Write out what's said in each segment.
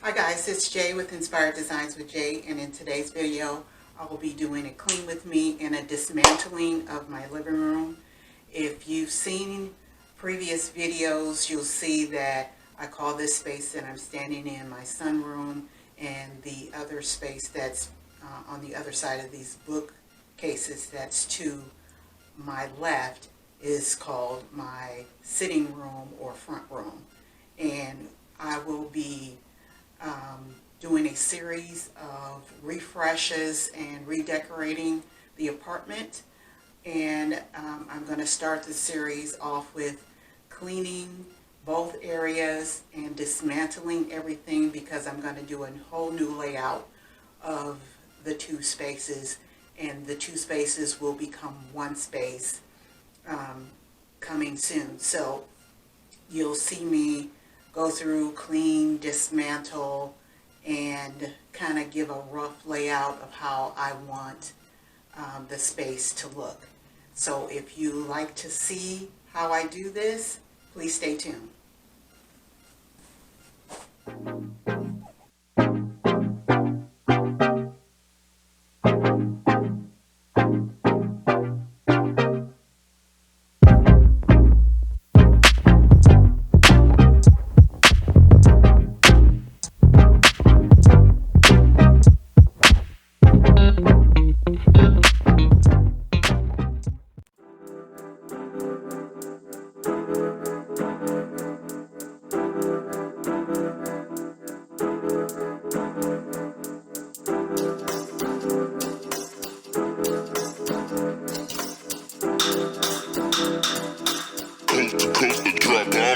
Hi guys, it's Jay with Inspired Designs with Jay, and in today's video I will be doing a clean with me and a dismantling of my living room. If you've seen previous videos, you'll see that I call this space that I'm standing in my sunroom, and the other space that's on the other side of these bookcases that's to my left is called my sitting room or front room. And I will be doing a series of refreshes and redecorating the apartment, and I'm going to start the series off with cleaning both areas and dismantling everything, because I'm going to do a whole new layout of the two spaces, and the two spaces will become one space coming soon. So you'll see me go through, clean, dismantle, and kind of give a rough layout of how I want the space to look. So if you like to see how I do this, please stay tuned.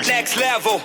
Next level.